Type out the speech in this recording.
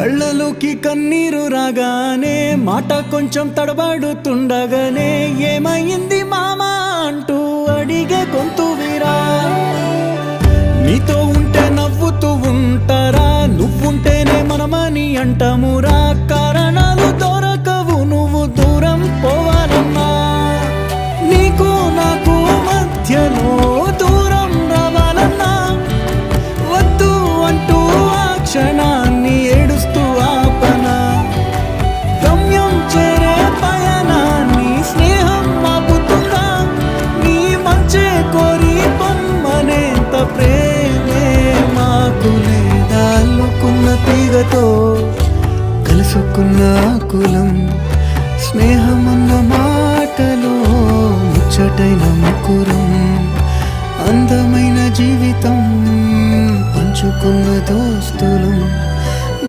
కళ్ళలోకి కన్నీరు రాగానే మాట కొంచెం తడబడుతుండగానే ఏమైంది మామా అంటూ అడిగే గొంతు వీరా నీతో ఉంటే నవ్వుతూ ఉంటారా నువ్వుంటేనే మనమని అంటామురా కారణాలు దొరకవు నువ్వు దూరం పోవాలన్నా నీకు నాకు మధ్యలో దూరం రావాలన్నా వద్దు అంటూ ఆ క్షణాన్ని ఏడుస్తూ ఆపనా గమ్యం చేరే పయనాన్ని స్నేహం ఆపుతుందా నీ మంచే కోరి పొమ్మనేంత ప్రేమే మాకు లేదా అల్లుకున్న తీగతో కలుసుకున్న కులం స్నేహమన్న మాటలో ముచ్చటైన ముకురం అందమైన జీవితం పంచుకున్న దోస్తులం